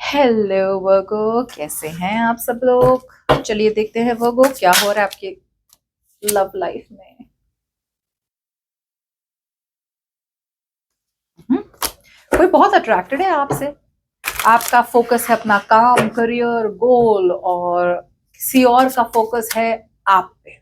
Hello वर्गो, कैसे हैं आप सब लोग। चलिए देखते हैं वर्गो क्या हो रहा है आपकी लव लाइफ में। हम्म, कोई बहुत अट्रैक्टेड है आपसे। आपका फोकस है अपना काम, करियर, गोल, और किसी और का फोकस है आप पे।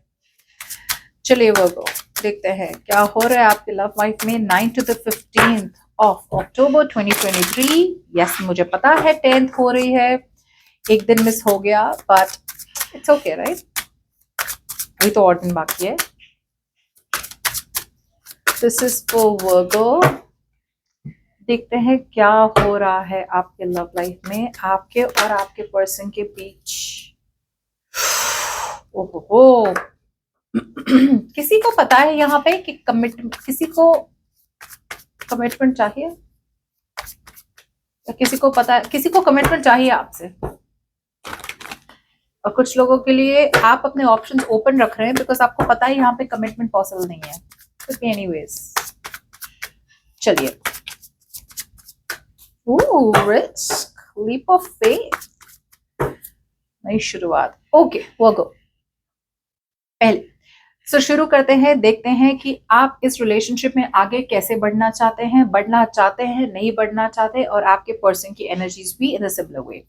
चलिए वर्गो देखते हैं क्या हो रहा है आपके लव लाइफ में 9 to the 15th of October 2023। Yes, मुझे पता है 10th हो रही है, एक दिन मिस हो गया, बट इट्स ओके राइट। अभी तो और दिन बाकी है। दिस इज फॉर वर्गो। देखते हैं क्या हो रहा है आपके लव लाइफ में, आपके और आपके पर्सन के बीच। ओहो किसी को पता है यहाँ पे कि कमिटमेंट चाहिए, या किसी को पता है किसी को कमिटमेंट चाहिए आपसे। और कुछ लोगों के लिए आप अपने ऑप्शंस ओपन रख रहे हैं बिकॉज आपको पता है यहाँ पे कमिटमेंट पॉसिबल नहीं है। एनीवेज चलिए, रिस्क, लीप ऑफ फेथ, नई शुरुआत। ओके वर्गो, पहले शुरू करते हैं, देखते हैं कि आप इस रिलेशनशिप में आगे कैसे बढ़ना चाहते हैं, नहीं बढ़ना चाहते, और आपके पर्सन की एनर्जीज भी in the similar way.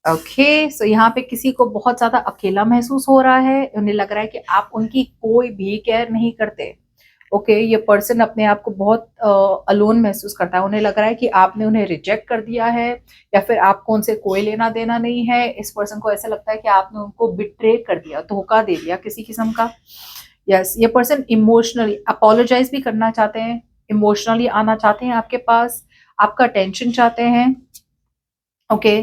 Okay, so यहाँ पे किसी को बहुत ज्यादा अकेला महसूस हो रहा है, उन्हें लग रहा है कि आप उनकी कोई भी केयर नहीं करते। ओके, ये पर्सन अपने आप को बहुत अलोन महसूस करता है, उन्हें लग रहा है कि आपने उन्हें रिजेक्ट कर दिया है, या फिर आपको उनसे कोई लेना देना नहीं है। इस पर्सन को ऐसा लगता है कि आपने उनको बिट्रे कर दिया, धोखा दे दिया किसी किस्म का। यस, ये पर्सन इमोशनली अपोलोजाइज भी करना चाहते हैं, इमोशनली आना चाहते हैं आपके पास, आपका अटेंशन चाहते हैं। ओके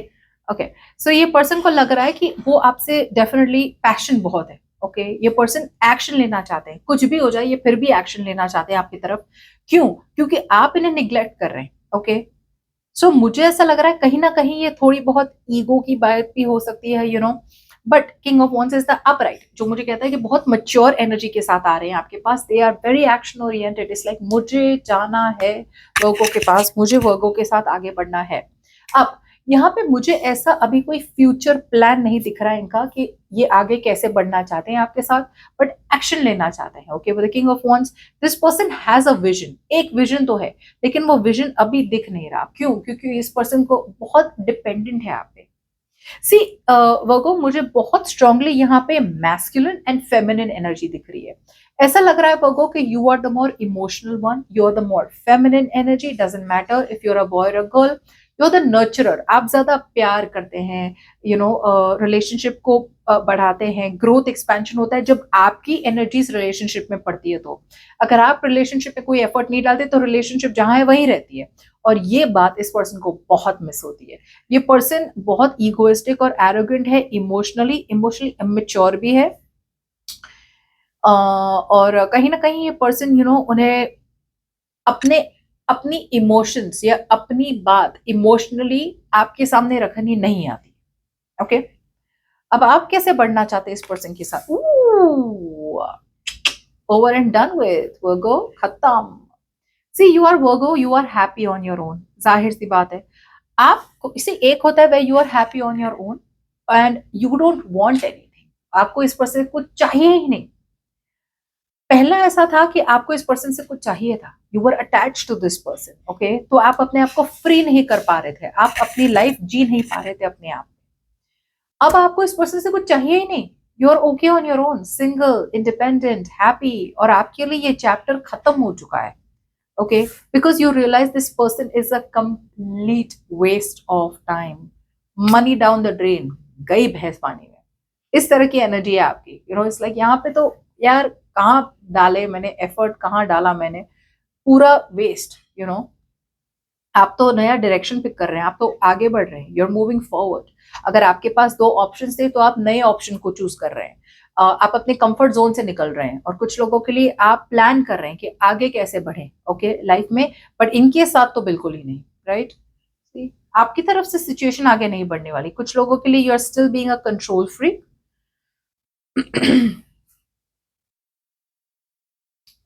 ओके, सो ये पर्सन को लग रहा है कि वो आपसे डेफिनेटली पैशन बहुत है। ओके, ये पर्सन एक्शन लेना चाहते हैं, कुछ भी हो जाए ये फिर भी एक्शन लेना चाहते हैं आपकी तरफ। क्यों? क्योंकि आप इन्हें निग्लेक्ट कर रहे हैं। ओके, सो मुझे ऐसा लग रहा है कहीं ना कहीं ये थोड़ी बहुत ईगो की बात भी हो सकती है, but king of wands is the upright, जो मुझे कहता है कि बहुत मच्योर एनर्जी के साथ आ रहे हैं आपके पास। They are very action oriented. It's like मुझे जाना है वर्गो के पास, मुझे वर्गो के साथ आगे बढ़ना है। अब यहाँ पे मुझे ऐसा अभी कोई फ्यूचर प्लान नहीं दिख रहा है इनका कि ये आगे कैसे बढ़ना चाहते हैं आपके साथ, बट एक्शन लेना चाहते हैं। Okay, with the king of wands this person has a vision, एक विजन तो है, लेकिन वो विजन अभी दिख नहीं रहा। क्यों? क्योंकि इस पर्सन को बहुत डिपेंडेंट है आप पे। सी वर्गो, मुझे बहुत स्ट्रांगली यहाँ पे मैस्कुलिन एंड फेमिनिन एनर्जी दिख रही है। ऐसा लग रहा है वर्गो कि you are the more emotional one, you are the more feminine energy. Doesn't matter if you are a boy और a girl, you are the nurturer. आप ज्यादा प्यार करते हैं, रिलेशनशिप को बढ़ाते हैं। ग्रोथ एक्सपेंशन होता है जब आपकी एनर्जीज रिलेशनशिप में पड़ती है। तो अगर आप रिलेशनशिप में कोई एफर्ट नहीं डालते तो रिलेशनशिप जहां है वहीं रहती है, और ये बात इस पर्सन को बहुत मिस होती है। ये पर्सन बहुत ईगोइस्टिक और एरोगेंट है, इमोशनली इमेच्योर भी है। और कहीं ना कहीं ये पर्सन उन्हें अपने अपनी इमोशंस या अपनी बात इमोशनली आपके सामने रखनी नहीं आती। ओके, अब आप कैसे बढ़ना चाहते हैं इस पर्सन के साथ? Over and done with Virgo, खत्म। See you are Virgo, you are happy on your own. जाहिर सी बात है, आप इसे एक होता है way you are happy on your own and you don't want anything. आपको इस पर्सन से कुछ चाहिए ही नहीं। पहला ऐसा था कि आपको इस पर्सन से कुछ चाहिए था, you were attach to this person. Okay, तो आप अपने आप को फ्री नहीं कर पा रहे थे, आप अपनी लाइफ जी नहीं पा रहे थे अपने आप। अब आपको इस पर्सन से कुछ चाहिए ही नहीं, you are okay on your own, single, independent, happy, और आपके लिए ये चैप्टर खत्म हो चुका है। Okay, because you realize this person is a complete waste of time, money down the drain, गई भैंस पानी में। इस तरह की एनर्जी है आपकी। इट्स लाइक यहाँ पे तो यार कहाँ डाले मैंने एफर्ट, कहाँ डाला मैंने, पूरा वेस्ट। आप तो नया डायरेक्शन पिक कर रहे हैं, आप तो आगे बढ़ रहे हैं, यू आर मूविंग फॉरवर्ड। अगर आपके पास दो ऑप्शन थे तो आप नए ऑप्शन को चूज कर रहे हैं। आप अपने कंफर्ट जोन से निकल रहे हैं, और कुछ लोगों के लिए आप प्लान कर रहे हैं कि आगे कैसे बढ़े ओके लाइफ में, बट इनके साथ तो बिल्कुल ही नहीं। राइट, आपकी तरफ से सिचुएशन आगे नहीं बढ़ने वाली। कुछ लोगों के लिए you are still being a control free.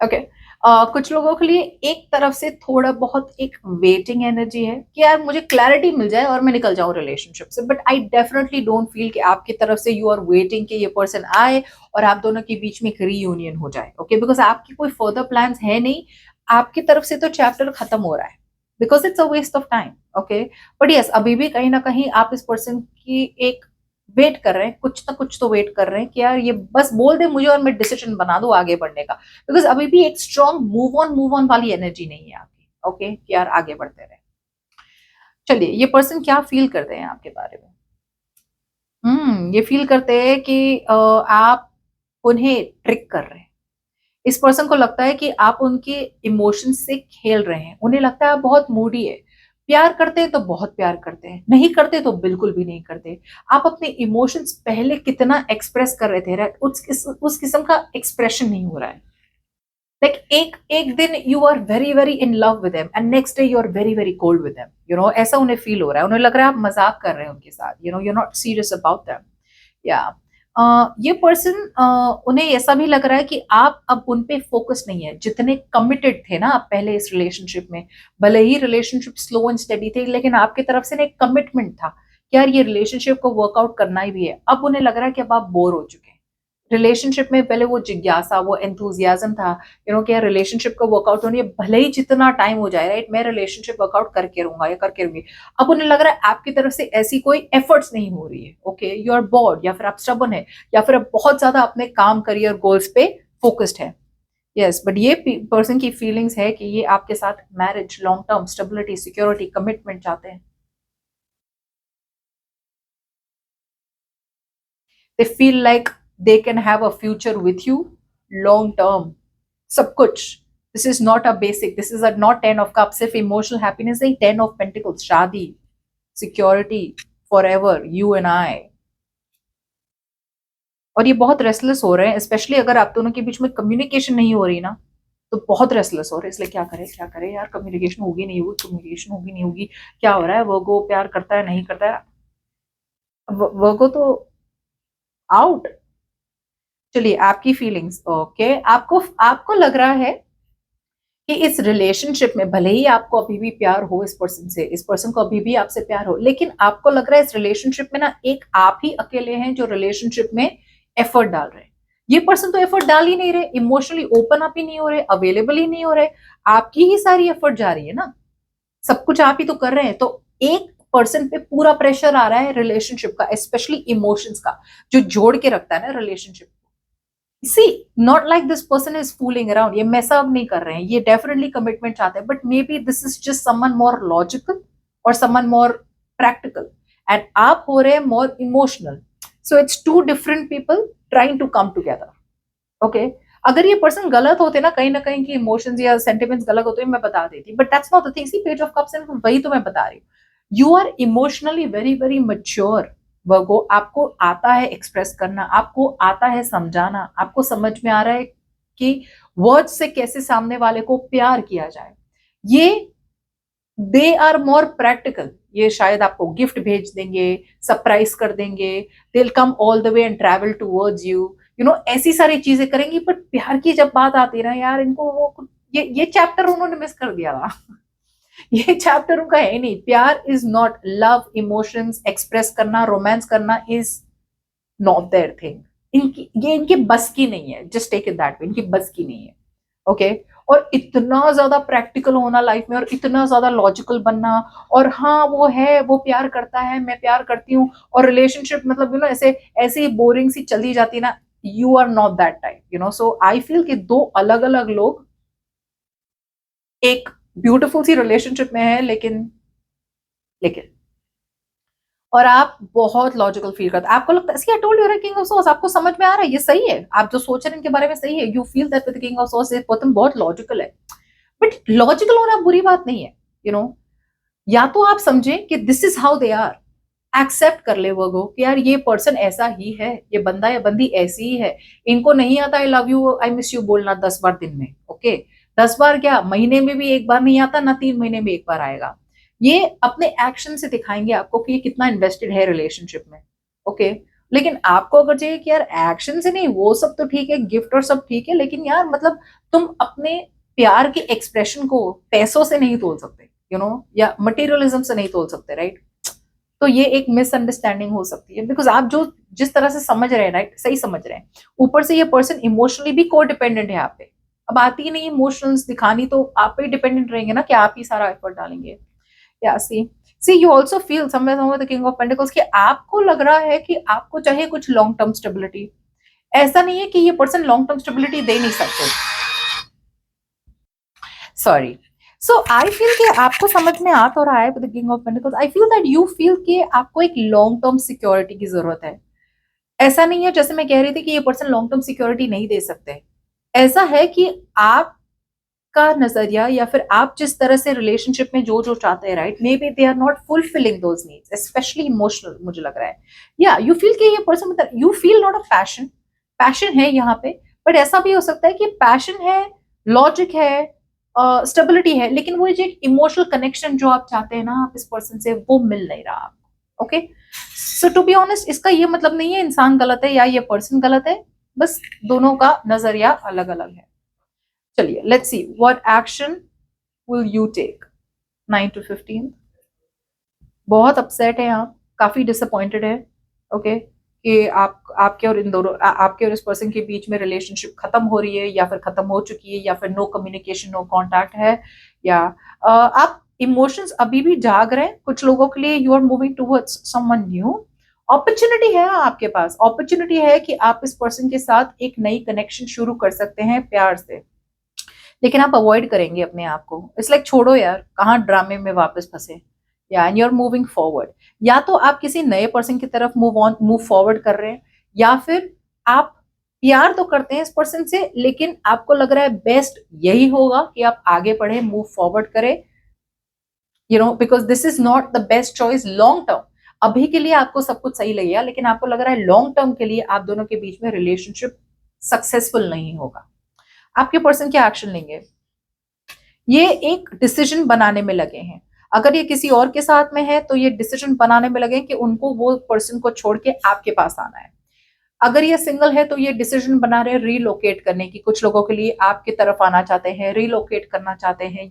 Okay, कुछ लोगों के लिए एक तरफ से थोड़ा बहुत एक वेटिंग एनर्जी है कि यार मुझे क्लैरिटी मिल जाए और मैं निकल जाऊं रिलेशनशिप से, but I definitely don't feel कि आपकी तरफ से यू आर वेटिंग कि ये पर्सन आए और आप दोनों के बीच में एक रीयूनियन हो जाए, ओके, बिकॉज आपकी कोई फर्दर प्लान्स है नहीं, आपकी तरफ से तो चैप्टर खत्म हो रहा है, because it's a waste of time, okay. But yes, अभी भी कहीं ना कहीं आप इस पर्सन की एक वेट कर रहे हैं, कुछ ना कुछ तो वेट कर रहे हैं कि यार ये बस बोल दे मुझे और मैं डिसीजन बना दूं आगे बढ़ने का, बिकॉज अभी भी एक स्ट्रॉन्ग मूव ऑन वाली एनर्जी नहीं है आपकी, ओके, कि यार आगे बढ़ते रहे। चलिए, ये पर्सन क्या फील करते हैं आपके बारे में? ये फील करते हैं कि आप उन्हें ट्रिक कर रहे हैं। इस पर्सन को लगता है कि आप उनके इमोशंस से खेल रहे हैं, उन्हें लगता है आप बहुत मूडी है, प्यार करते हैं तो बहुत प्यार करते हैं, नहीं करते तो बिल्कुल भी नहीं करते। आप अपने इमोशंस पहले कितना एक्सप्रेस कर रहे थे, उस किस्म का एक्सप्रेशन नहीं हो रहा है। लाइक एक एक दिन you are very very in love with them and next day you are very very cold with them, ऐसा उन्हें फील हो रहा है, उन्हें लग रहा है आप मजाक कर रहे हैं उनके साथ, you not serious about them, या ये पर्सन, उन्हें ऐसा भी लग रहा है कि आप अब उन पे फोकस नहीं है, जितने कमिटेड थे ना आप पहले इस रिलेशनशिप में, भले ही रिलेशनशिप स्लो एंड स्टेडी थे, लेकिन आपकी तरफ से ना एक कमिटमेंट था कि यार ये रिलेशनशिप को वर्कआउट करना ही भी है। अब उन्हें लग रहा है कि अब आप बोर हो चुके हैं रिलेशनशिप में, पहले वो जिज्ञासा, वो एंथुजियाज्म था, कि यार रिलेशनशिप को वर्कआउट होनी है, भले ही जितना टाइम हो जाए, राइट, मैं रिलेशनशिप वर्कआउट करके रहूंगा या करके रहूंगी। अब उन्हें लग रहा है आपकी तरफ से ऐसी कोई एफर्ट्स नहीं हो रही है, ओके, यू आर बोर्ड, या फिर आप स्टबर्न है, या फिर आप बहुत ज्यादा अपने काम करियर गोल्स पे फोकस्ड है। यस, बट ये पर्सन की फीलिंग्स है कि ये आपके साथ marriage, long term stability, security, commitment चाहते हैं। They feel like they can have a future with you, long term, सब कुछ। This is not a basic, this is a not 10 of cups, सिर्फ इमोशनल हैप्पीनेस नहीं, 10 of Pentacles, शादी, security, for ever, you and I. और ये बहुत restless हो रहे हैं, स्पेशली अगर आप दोनों के बीच में कम्युनिकेशन नहीं हो रही ना, तो बहुत रेस्टलेस हो रहे हैं, इसलिए क्या करें यार, कम्युनिकेशन होगी नहीं होगी, कम्युनिकेशन होगी नहीं होगी, क्या हो रहा है, वो प्यार करता है नहीं करता है, वो तो आउट। चलिए, आपकी फीलिंग्स, ओके, आपको आपको लग रहा है कि इस रिलेशनशिप में भले ही आपको अभी भी प्यार हो इस पर्सन से, इस पर्सन को अभी भी आपसे प्यार हो, लेकिन आपको लग रहा है इस रिलेशनशिप में ना एक आप ही अकेले हैं जो रिलेशनशिप में एफर्ट डाल रहे हैं। ये पर्सन तो एफर्ट डाल ही नहीं रहे, इमोशनली ओपन अप ही नहीं हो रहे, अवेलेबल ही नहीं हो रहे, आपकी ही सारी एफर्ट जा रही है ना, सब कुछ आप ही तो कर रहे हैं। तो एक पर्सन पे पूरा प्रेशर आ रहा है रिलेशनशिप का, स्पेशली इमोशंस का, जो जोड़ के रखता है ना relationship. See, not like this person is fooling around, ये मैस अप नहीं कर रहे हैं, ये डेफिनेटली कमिटमेंट चाहते हैं, but may be this is just someone more logical और समवन मोर प्रैक्टिकल, एंड आप हो रहे हैं more emotional. So it's two different people trying to come together, okay. अगर ये पर्सन गलत होते ना कहीं की इमोशंस या सेंटिमेंट्स गलत होते मैं बता देती, but that's not the thing. See, page of cups, वही तो मैं बता रही हूँ, you are emotionally very very mature Virgo, आपको आता है एक्सप्रेस करना, आपको आता है समझाना, आपको समझ में आ रहा है कि वर्ड्स से कैसे सामने वाले को प्यार किया जाए। ये दे आर मोर प्रैक्टिकल, ये शायद आपको गिफ्ट भेज देंगे, सरप्राइज कर देंगे, they will come all the way and travel towards you, ऐसी सारी चीजें करेंगी। बट प्यार की जब बात आती है ना यार, इनको वो ये चैप्टर उन्होंने मिस कर दिया था। ये चैप्टर उनका है नहीं। प्यार is not love, emotions express करना, रोमांस करना इज नॉट देयर थिंग। ये इनके बस की नहीं है, just take it that way, इनकी बस की नहीं है, ओके। और इतना ज्यादा प्रैक्टिकल होना लाइफ में, और इतना ज्यादा लॉजिकल बनना, और हाँ वो है, वो प्यार करता है, मैं प्यार करती हूँ, और रिलेशनशिप मतलब ऐसे ऐसे ही बोरिंग सी चली जाती ना, you are not that type, so I feel कि दो अलग अलग लोग एक ब्यूटीफुल सी रिलेशनशिप में है, लेकिन और आप बहुत लॉजिकल फील करते हैं, आपको लगता है, I told you king of source, आपको समझ में आ रहा है, ये सही है, आप जो सोच रहे हैं इनके बारे में सही है, you feel that with king of source ये पर्सन बहुत लॉजिकल है। बट लॉजिकल होना बुरी बात नहीं है, या तो आप समझें कि this is how they are, accept कर ले वो कि यार ये पर्सन ऐसा ही है, ये बंदा या बंदी ऐसी ही है, इनको नहीं आता I love you, I miss you बोलना 10 बार दिन में, ओके, 10 बार क्या, महीने में भी एक बार नहीं आता ना, 3 महीने में एक बार आएगा। ये अपने एक्शन से दिखाएंगे आपको कि ये कितना इन्वेस्टेड है रिलेशनशिप में, ओके। लेकिन आपको अगर चाहिए कि यार एक्शन से नहीं, वो सब तो ठीक है, गिफ्ट और सब ठीक है, लेकिन यार मतलब तुम अपने प्यार की एक्सप्रेशन को पैसों से नहीं तोल सकते, या मटेरियलिज्म से नहीं तोल सकते, राइट? तो ये एक मिसअंडरस्टैंडिंग हो सकती है, बिकॉज आप जो जिस तरह से समझ रहे हैं, राइट, सही समझ रहे हैं, ऊपर से ये पर्सन इमोशनली भी को डिपेंडेंट है आप पे। अब आती ही नहीं इमोशंस दिखानी, तो आप पे डिपेंडेंट रहेंगे ना कि आप ही सारा एफर्ट डालेंगे। या see you also feel somewhere the king of pentacles कि आपको लग रहा है कि आपको चाहिए कुछ लॉन्ग टर्म स्टेबिलिटी। ऐसा नहीं है कि ये पर्सन लॉन्ग टर्म स्टेबिलिटी दे नहीं सकते, सॉरी। सो आई फील कि आपको समझ में आ तो रहा है with the king of pentacles, I feel that you feel कि आपको एक लॉन्ग टर्म सिक्योरिटी की जरूरत है। ऐसा नहीं है जैसे मैं कह रही थी कि ये पर्सन लॉन्ग टर्म सिक्योरिटी नहीं दे सकते। ऐसा है कि आपका नजरिया या फिर आप जिस तरह से रिलेशनशिप में जो जो चाहते हैं, right, may be they are not fulfilling those needs, especially emotional, मुझे लग रहा है। या यू फील कि ये पर्सन, मतलब you feel not a passion, passion है यहाँ पे, बट ऐसा भी हो सकता है कि पैशन है, लॉजिक है, स्टेबिलिटी है, लेकिन वो जो इमोशनल कनेक्शन जो आप चाहते हैं ना आप इस पर्सन से, वो मिल नहीं रहा आपको। Okay, so to be honest, इसका ये मतलब नहीं है इंसान गलत है या ये पर्सन गलत है, बस दोनों का नजरिया अलग अलग है। चलिए, let's see what action will you take. 9 to 15, बहुत अपसेट है आप, काफी डिसअपॉइंटेड है। ओके, कि आपके और इन दोनों आपके और इस पर्सन के बीच में रिलेशनशिप खत्म हो रही है, या फिर खत्म हो चुकी है, या फिर नो कम्युनिकेशन, नो कांटेक्ट है, या आप इमोशंस अभी भी जाग रहे हैं। कुछ लोगों के लिए you are moving towards someone new. Opportunity है आपके पास, अपॉर्चुनिटी है कि आप इस पर्सन के साथ एक नई कनेक्शन शुरू कर सकते हैं प्यार से, लेकिन आप अवॉइड करेंगे अपने आप को। इट्स लाइक छोड़ो यार, कहाँ ड्रामे में वापस फंसे, या and you are moving forward. या तो आप किसी नए पर्सन की तरफ मूव फॉरवर्ड कर रहे हैं, या फिर आप प्यार तो करते हैं इस पर्सन से, लेकिन आपको लग रहा है बेस्ट यही होगा कि आप आगे बढ़े, मूव फॉरवर्ड करें, because this is not the best choice long term. अभी के लिए आपको सब कुछ सही लगेगा, लेकिन आपको लग रहा है लॉन्ग टर्म के लिए आप दोनों के बीच में रिलेशनशिप सक्सेसफुल नहीं होगा। आपके पर्सन क्या एक्शन लेंगे? ये एक डिसीजन बनाने में लगे हैं। अगर ये किसी और के साथ में है तो ये डिसीजन बनाने में लगे कि उनको वो पर्सन को छोड़ के आपके पास आना है। अगर ये सिंगल है तो ये डिसीजन बना रहे हैं रीलोकेट करने की। कुछ लोगों के लिए आपकी तरफ आना चाहते हैं, रीलोकेट करना चाहते हैं,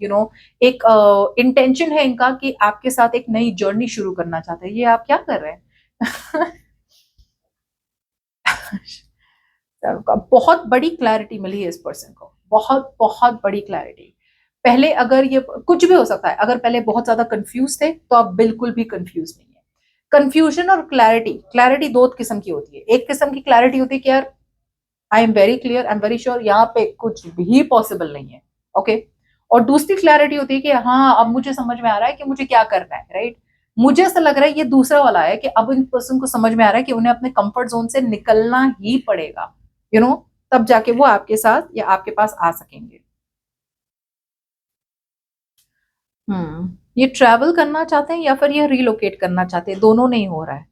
एक इंटेंशन है इनका कि आपके साथ एक नई जर्नी शुरू करना चाहते हैं। ये आप क्या कर रहे हैं? बहुत बड़ी क्लैरिटी मिली है इस पर्सन को, बहुत बहुत बड़ी क्लैरिटी। पहले अगर ये कुछ भी हो सकता है, अगर पहले बहुत ज्यादा कंफ्यूज थे तो अब बिल्कुल भी कंफ्यूज नहीं है। कंफ्यूजन और क्लैरिटी, क्लैरिटी दो किस्म की होती है। एक किस्म की क्लैरिटी होती है कि यार I am very clear, I am very sure, यहाँ पे कुछ भी पॉसिबल नहीं है। ओके, और दूसरी क्लैरिटी होती है कि हाँ अब मुझे समझ में आ रहा है कि मुझे क्या करना है, राइट। मुझे ऐसा लग रहा है ये दूसरा वाला है कि अब इन पर्सन को समझ में आ रहा है कि उन्हें अपने कंफर्ट जोन से निकलना ही पड़ेगा, तब जाके वो आपके साथ या आपके पास आ सकेंगे। ये ट्रैवल करना चाहते हैं या फिर ये रिलोकेट करना चाहते हैं, दोनों नहीं हो रहा है।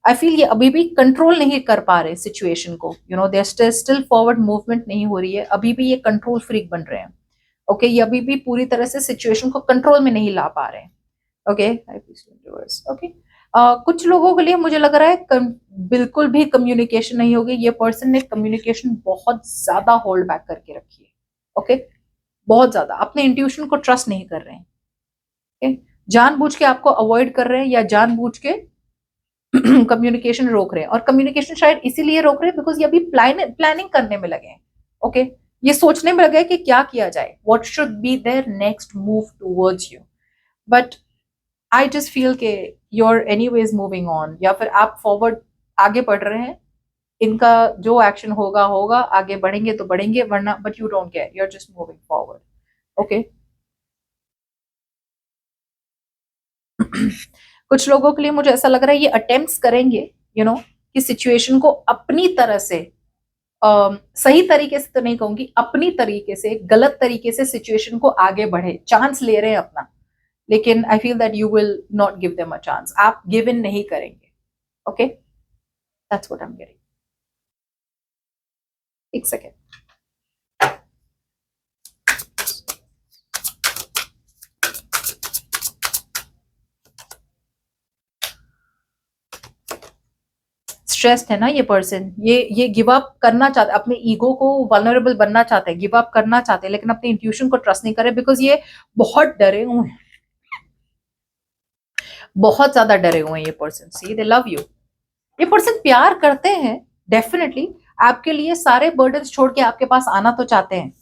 आई फील ये अभी भी कंट्रोल नहीं कर पा रहे सिचुएशन को। देयर स्टिल फॉरवर्ड मूवमेंट नहीं हो रही है, अभी भी ये कंट्रोल फ्रीक बन रहे हैं। ओके, ये अभी भी पूरी तरह से सिचुएशन को कंट्रोल में नहीं ला पा रहे हैं। ओके, ओके, कुछ लोगों के लिए मुझे लग रहा है बिल्कुल भी कम्युनिकेशन नहीं होगी। ये पर्सन ने कम्युनिकेशन बहुत ज्यादा होल्ड बैक करके रखी है। ओके, बहुत ज्यादा अपने इंट्यूशन को ट्रस्ट नहीं कर रहे हैं। okay? जानबूझ के आपको अवॉइड कर रहे हैं, या जानबूझ के कम्युनिकेशन रोक रहे हैं। और कम्युनिकेशन शायद इसीलिए रोक रहे हैं बिकॉज ये अभी प्लानिंग करने में लगे हैं। ओके, ये सोचने में लगे कि क्या किया जाए, what should be their next move towards you. But I just feel के you're anyways मूविंग ऑन, या फिर आप फॉरवर्ड आगे बढ़ रहे हैं। इनका जो एक्शन होगा होगा, आगे बढ़ेंगे तो बढ़ेंगे, वरना but you don't care, you're just moving forward. Okay, कुछ लोगों के लिए मुझे ऐसा लग रहा है ये अटेम्प्ट्स करेंगे, कि सिचुएशन को अपनी तरह से, सही तरीके से तो नहीं कहूंगी, अपनी तरीके से, गलत तरीके से सिचुएशन को आगे बढ़े, चांस ले रहे हैं अपना। लेकिन I feel that you will not give them a chance, आप गिव इन नहीं करेंगे। Okay, that's what I am getting. एक सेकेंड, स्ट्रेस्ड है ना ये पर्सन, ये गिव अप करना चाहते, अपने ईगो को वल्नरेबल बनना चाहते हैं, गिव अप करना चाहते हैं, लेकिन अपने इंट्यूशन को ट्रस्ट नहीं करे, बिकॉज ये बहुत डरे हुए हैं, बहुत ज्यादा डरे हुए हैं ये person. See they love you, ये पर्सन प्यार करते हैं डेफिनेटली, आपके लिए सारे बर्डन छोड़ के आपके पास आना तो चाहते हैं,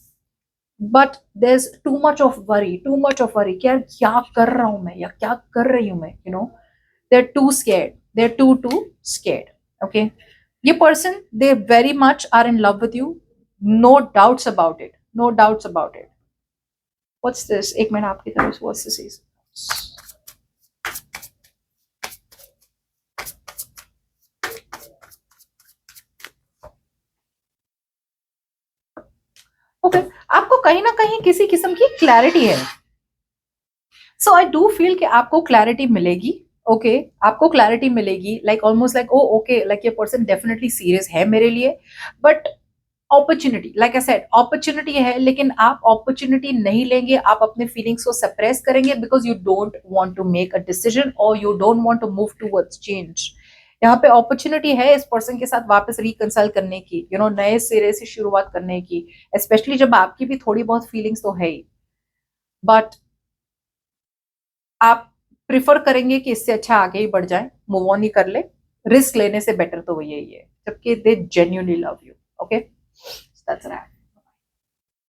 but there is too much of worry, too much of worry, क्या क्या कर रहा हूं मैं या क्या कर रही हूं मैं, you know, they are too scared, they are too scared. Okay, ये person they very much are in love with you, no doubts about it, no doubts about it. What's this, एक मिनट आपकी तरफ से, what's this, okay, आपको कहीं ना कहीं किसी किस्म की क्लैरिटी है, सो आई डू फील कि आपको क्लैरिटी मिलेगी। ओके, आपको क्लैरिटी मिलेगी, like almost like oh okay, like ये पर्सन डेफिनेटली सीरियस है मेरे लिए, but opportunity, like I said, opportunity है, लेकिन आप अपॉर्चुनिटी नहीं लेंगे, आप अपने फीलिंग्स को सप्रेस करेंगे, because you don't want to make a decision और you don't want to move towards change. यहाँ पे अपॉर्चुनिटी है इस पर्सन के साथ वापस रिकंसाइल करने की, यू नो, नए सिरे से शुरुआत करने की, स्पेशली जब आपकी भी थोड़ी बहुत फीलिंग्स तो है ही, बट आप प्रिफर करेंगे कि इससे अच्छा आगे ही बढ़ जाए, मूव ऑन ही कर ले, रिस्क लेने से बेटर तो वो यही है, जबकि they genuinely love you. Okay, that's it.